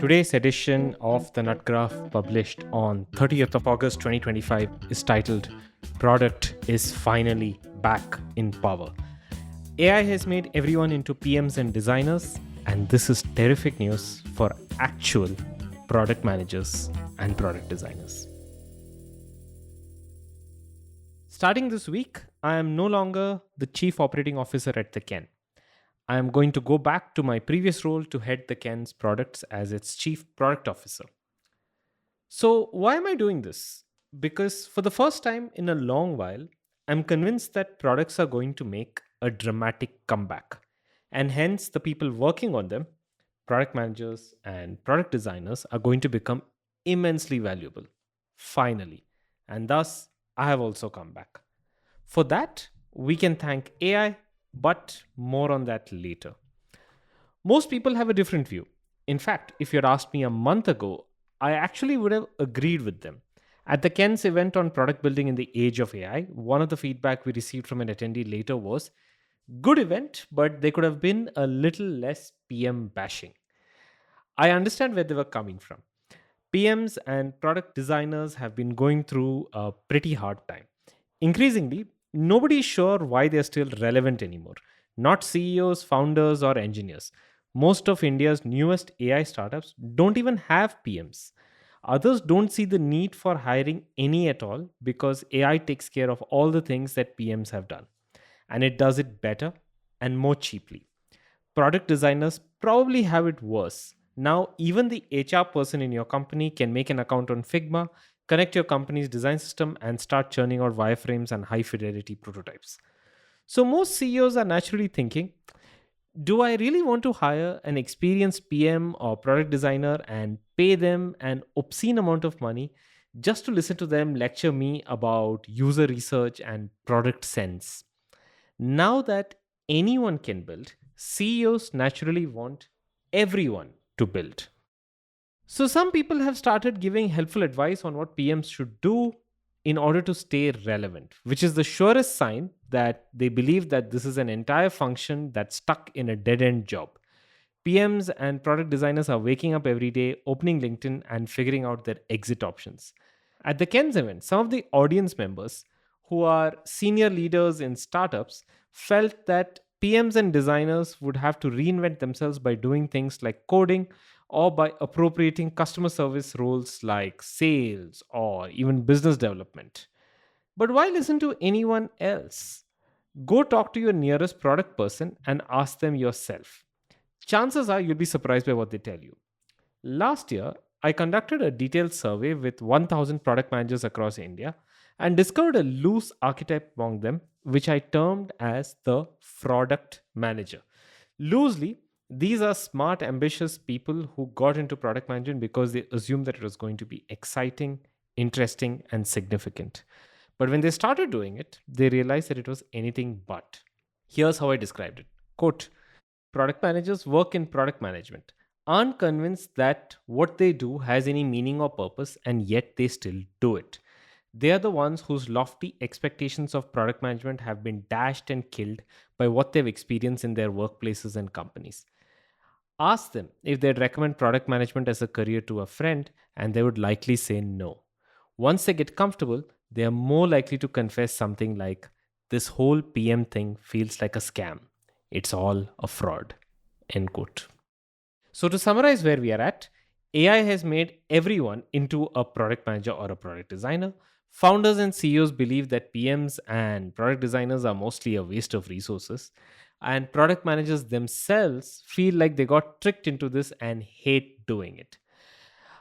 Today's edition of the Nutgraf, published on 30th of August 2025, is titled Product is Finally Back in Power. AI has made everyone into PMs and designers, and this is terrific news for actual product managers and product designers. Starting this week, I am no longer the Chief Operating Officer at the Ken. I am going to go back to my previous role to head the Ken's products as its Chief Product Officer. So, why am I doing this? Because for the first time in a long while, I'm convinced that products are going to make a dramatic comeback. And hence, the people working on them, product managers and product designers, are going to become immensely valuable. Finally. And thus, I have also come back. For that, we can thank AI, but more on that later. Most people have a different view. In fact, if you'd asked me a month ago, I actually would have agreed with them. At the Ken's event on product building in the age of AI, one of the feedback we received from an attendee later was good event, but they could have been a little less PM bashing. I understand where they were coming from. PMs and product designers have been going through a pretty hard time. Increasingly, nobody is sure why they're still relevant anymore. Not CEOs, founders, or engineers. Most of India's newest AI startups don't even have PMs. Others don't see the need for hiring any at all because AI takes care of all the things that PMs have done. And it does it better and more cheaply. Product designers probably have it worse. Now, even the HR person in your company can make an account on Figma, connect your company's design system, and start churning out wireframes and high fidelity prototypes. So, most CEOs are naturally thinking, do I really want to hire an experienced PM or product designer and pay them an obscene amount of money just to listen to them lecture me about user research and product sense? Now that anyone can build, CEOs naturally want everyone to build. So, some people have started giving helpful advice on what PMs should do in order to stay relevant, which is the surest sign that they believe that this is an entire function that's stuck in a dead end job. PMs and product designers are waking up every day, opening LinkedIn, and figuring out their exit options. At the Ken's event, some of the audience members who are senior leaders in startups felt that PMs and designers would have to reinvent themselves by doing things like coding or by appropriating customer service roles like sales or even business development. But why listen to anyone else? Go talk to your nearest product person and ask them yourself. Chances are you'll be surprised by what they tell you. Last year, I conducted a detailed survey with 1,000 product managers across India and discovered a loose archetype among them, which I termed as the product manager. Loosely, these are smart, ambitious people who got into product management because they assumed that it was going to be exciting, interesting, and significant. But when they started doing it, they realized that it was anything but. Here's how I described it. Quote, product managers work in product management, aren't convinced that what they do has any meaning or purpose, and yet they still do it. They are the ones whose lofty expectations of product management have been dashed and killed by what they've experienced in their workplaces and companies. Ask them if they'd recommend product management as a career to a friend, and they would likely say no. Once they get comfortable, they are more likely to confess something like, this whole PM thing feels like a scam. It's all a fraud. End quote. So, to summarize where we are at, AI has made everyone into a product manager or a product designer. Founders and CEOs believe that PMs and product designers are mostly a waste of resources. And product managers themselves feel like they got tricked into this and hate doing it.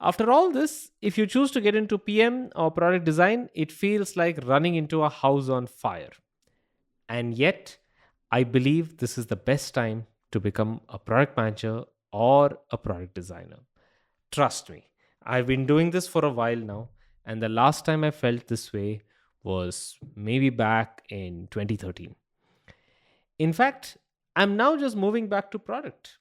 After all this, if you choose to get into PM or product design, it feels like running into a house on fire. And yet, I believe this is the best time to become a product manager or a product designer. Trust me, I've been doing this for a while now, and the last time I felt this way was maybe back in 2013. In fact, I'm now just moving back to product.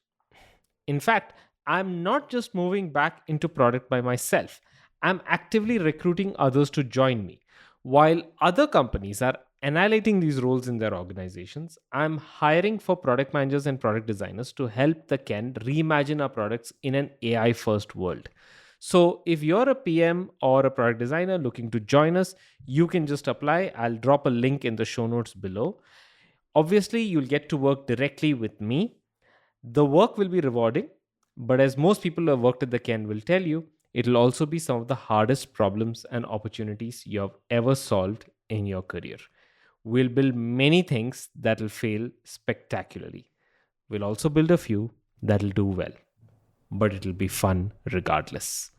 In fact, I'm not just moving back into product by myself. I'm actively recruiting others to join me. While other companies are annihilating these roles in their organizations. I'm hiring for product managers and product designers to help the Ken reimagine our products in an AI first world. So, if you're a PM or a product designer looking to join us, you can just apply. I'll drop a link in the show notes below. Obviously, you'll get to work directly with me. The work will be rewarding, but as most people who have worked at the Ken will tell you, it'll also be some of the hardest problems and opportunities you have ever solved in your career. We'll build many things that'll fail spectacularly. We'll also build a few that'll do well, but it'll be fun regardless.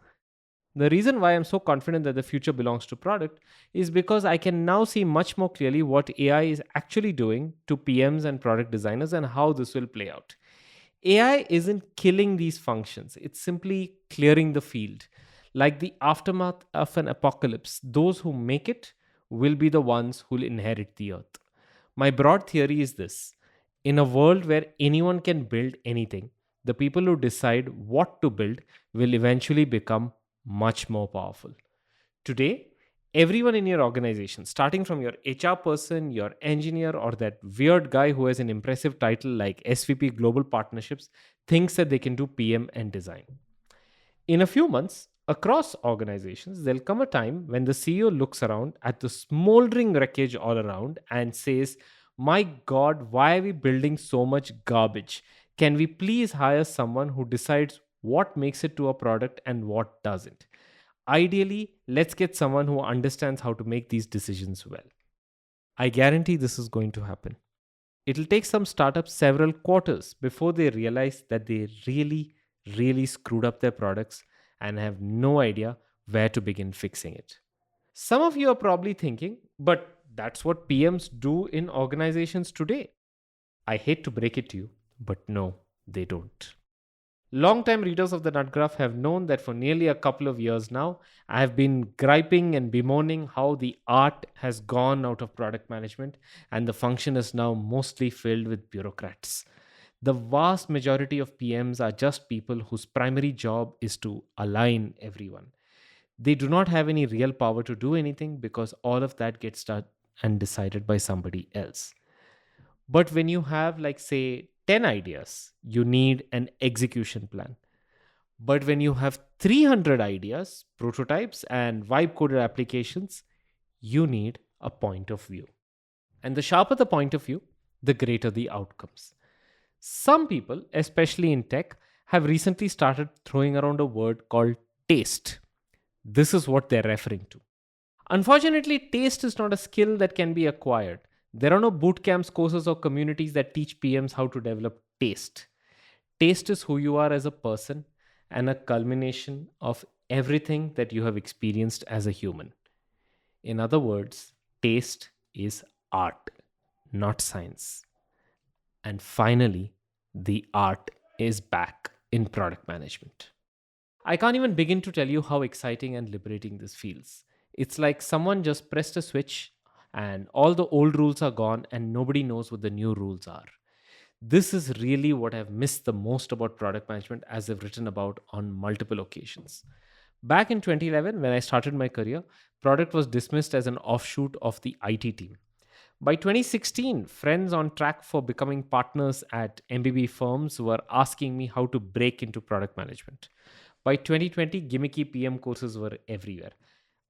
The reason why I'm so confident that the future belongs to product is because I can now see much more clearly what AI is actually doing to PMs and product designers and how this will play out. AI isn't killing these functions, it's simply clearing the field. Like the aftermath of an apocalypse, those who make it will be the ones who'll inherit the earth. My broad theory is this: in a world where anyone can build anything, the people who decide what to build will eventually become much more powerful. Today, everyone in your organization, starting from your HR person, your engineer, or that weird guy who has an impressive title like SVP Global Partnerships, thinks that they can do PM and design. In a few months, across organizations, there'll come a time when the CEO looks around at the smoldering wreckage all around and says, "My God, why are we building so much garbage? Can we please hire someone who decides what makes it to a product and what doesn't? Ideally, let's get someone who understands how to make these decisions well." I guarantee this is going to happen. It'll take some startups several quarters before they realize that they really screwed up their products and have no idea where to begin fixing it. Some of you are probably thinking, but that's what PMs do in organizations today. I hate to break it to you, but no, they don't. Long-time readers of the Nutgraf have known that for nearly a couple of years now, I have been griping and bemoaning how the art has gone out of product management and the function is now mostly filled with bureaucrats. The vast majority of PMs are just people whose primary job is to align everyone. They do not have any real power to do anything because all of that gets done and decided by somebody else. But when you have, like, say, 10 ideas, you need an execution plan. But when you have 300 ideas, prototypes, and vibe coded applications, you need a point of view. And the sharper the point of view, the greater the outcomes. Some people, especially in tech, have recently started throwing around a word called taste. This is what they're referring to. Unfortunately, taste is not a skill that can be acquired. There are no boot camps, courses, or communities that teach PMs how to develop taste. Taste is who you are as a person and a culmination of everything that you have experienced as a human. In other words, taste is art, not science. And finally, the art is back in product management. I can't even begin to tell you how exciting and liberating this feels. It's like someone just pressed a switch and all the old rules are gone and nobody knows what the new rules are. This is really what I've missed the most about product management, as I've written about on multiple occasions. Back in 2011, when I started my career, product was dismissed as an offshoot of the IT team. By 2016, friends on track for becoming partners at MBB firms were asking me how to break into product management. By 2020, gimmicky PM courses were everywhere.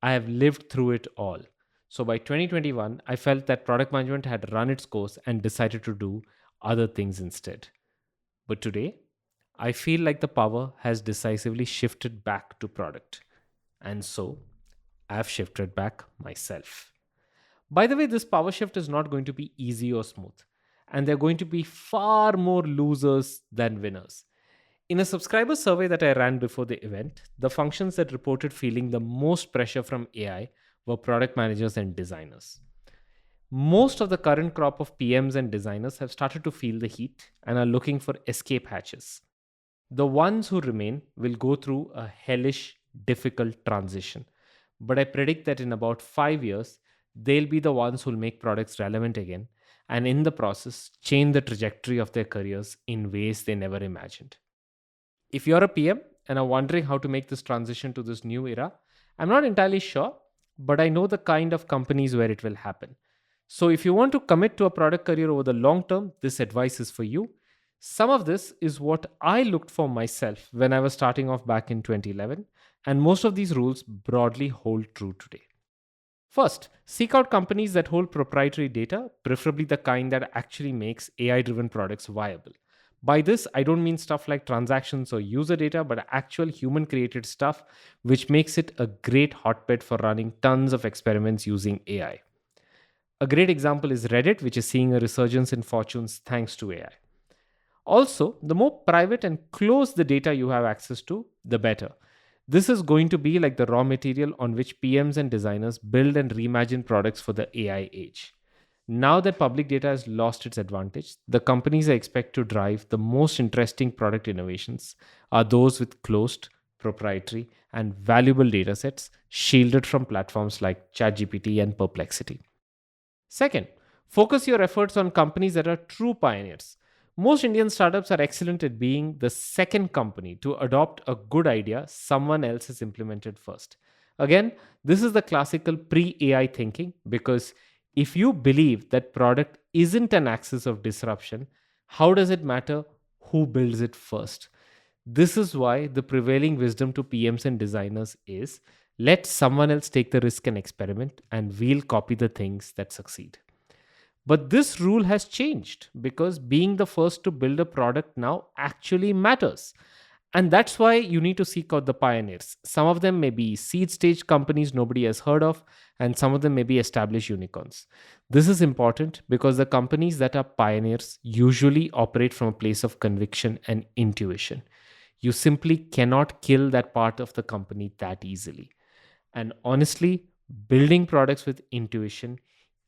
I have lived through it all. So by 2021, I felt that product management had run its course and decided to do other things instead. But today, I feel like the power has decisively shifted back to product. And so, I've shifted back myself. By the way, this power shift is not going to be easy or smooth, and there are going to be far more losers than winners. In a subscriber survey that I ran before the event, the functions that reported feeling the most pressure from AI were product managers and designers. Most of the current crop of PMs and designers have started to feel the heat and are looking for escape hatches. The ones who remain will go through a hellish, difficult transition. But I predict that in about 5 years, they'll be the ones who'll make products relevant again and in the process change the trajectory of their careers in ways they never imagined. If you're a PM and are wondering how to make this transition to this new era, I'm not entirely sure, but I know the kind of companies where it will happen. So, if you want to commit to a product career over the long term, this advice is for you. Some of this is what I looked for myself when I was starting off back in 2011, and most of these rules broadly hold true today. First, seek out companies that hold proprietary data, preferably the kind that actually makes AI driven products viable. By this, I don't mean stuff like transactions or user data, but actual human created stuff, which makes it a great hotbed for running tons of experiments using AI. A great example is Reddit, which is seeing a resurgence in fortunes thanks to AI. Also, the more private and close the data you have access to, the better. This is going to be like the raw material on which PMs and designers build and reimagine products for the AI age. Now that public data has lost its advantage, the companies I expect to drive the most interesting product innovations are those with closed, proprietary, and valuable datasets shielded from platforms like ChatGPT and Perplexity. Second, focus your efforts on companies that are true pioneers. Most Indian startups are excellent at being the second company to adopt a good idea someone else has implemented first. Again, this is the classical pre AI thinking because if you believe that product isn't an axis of disruption, how does it matter who builds it first? This is why the prevailing wisdom to PMs and designers is let someone else take the risk and experiment, and we'll copy the things that succeed. But this rule has changed because being the first to build a product now actually matters. And that's why you need to seek out the pioneers. Some of them may be seed stage companies nobody has heard of, and some of them may be established unicorns. This is important because the companies that are pioneers usually operate from a place of conviction and intuition. You simply cannot kill that part of the company that easily. And honestly, building products with intuition,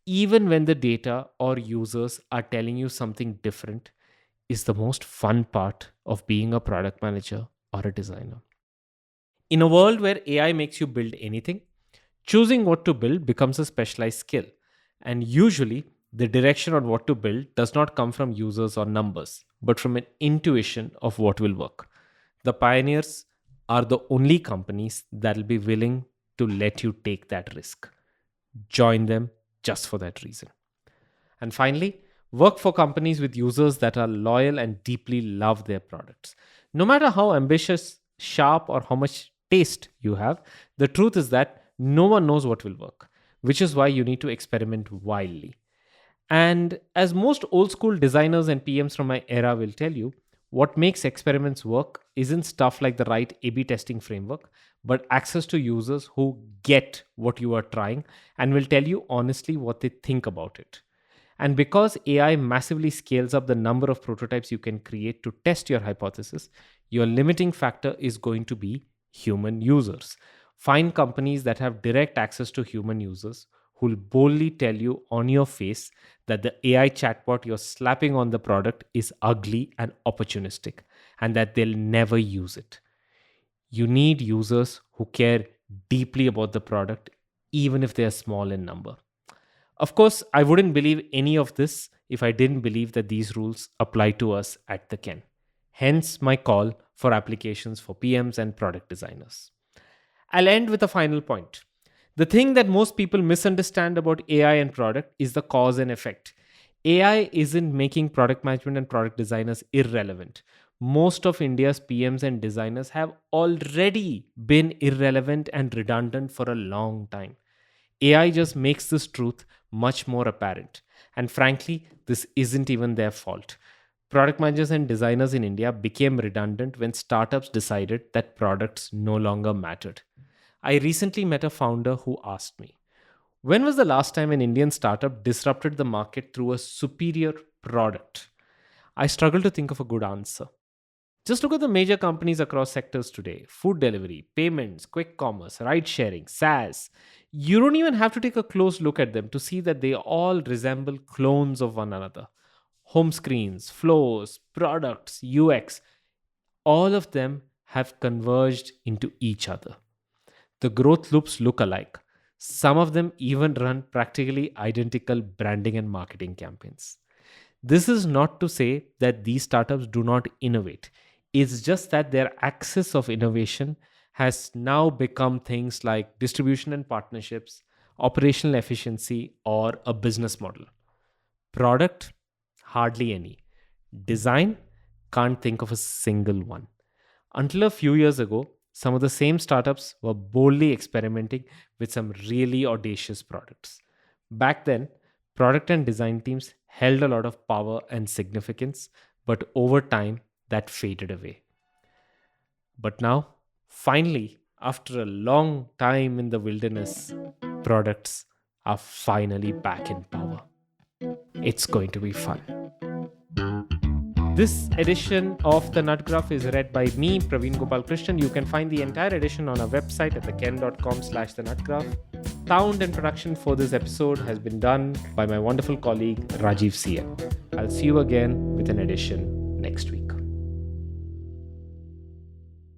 even when the data or users are telling you something different, is the most fun part of being a product manager or a designer. In a world where AI makes you build anything, choosing what to build becomes a specialized skill. And usually, the direction on what to build does not come from users or numbers, but from an intuition of what will work. The pioneers are the only companies that will be willing to let you take that risk. Join them just for that reason. And finally, work for companies with users that are loyal and deeply love their products. No matter how ambitious, sharp, or how much taste you have, the truth is that no one knows what will work, which is why you need to experiment wildly. And as most old school designers and PMs from my era will tell you, what makes experiments work isn't stuff like the right A B testing framework, but access to users who get what you are trying and will tell you honestly what they think about it. And because AI massively scales up the number of prototypes you can create to test your hypothesis, your limiting factor is going to be human users. Find companies that have direct access to human users who'll boldly tell you on your face that the AI chatbot you're slapping on the product is ugly and opportunistic and that they'll never use it. You need users who care deeply about the product, even if they are small in number. Of course, I wouldn't believe any of this if I didn't believe that these rules apply to us at the Ken. Hence, my call for applications for PMs and product designers. I'll end with a final point. The thing that most people misunderstand about AI and product is the cause and effect. AI isn't making product management and product designers irrelevant. Most of India's PMs and designers have already been irrelevant and redundant for a long time. AI just makes this truth much more apparent. And frankly, this isn't even their fault. Product managers and designers in India became redundant when startups decided that products no longer mattered. I recently met a founder who asked me, when was the last time an Indian startup disrupted the market through a superior product? I struggle to think of a good answer. Just look at the major companies across sectors today: food delivery, payments, quick commerce, ride sharing, SaaS. You don't even have to take a close look at them to see that they all resemble clones of one another. Home screens, flows, products, UX, all of them have converged into each other. The growth loops look alike. Some of them even run practically identical branding and marketing campaigns. This is not to say that these startups do not innovate. It's just that their axis of innovation has now become things like distribution and partnerships, operational efficiency, or a business model. Product, hardly any. Design, can't think of a single one. Until a few years ago, some of the same startups were boldly experimenting with some really audacious products. Back then, product and design teams held a lot of power and significance, but over time, that faded away. But now, finally, after a long time in the wilderness, products are finally back in power. It's going to be fun. This edition of the Nutgraf is read by me, Praveen Gopal Krishnan. You can find the entire edition on our website at theken.com/thenutgraph. Sound and production for this episode has been done by my wonderful colleague Rajiv CM. I'll see you again with an edition next week.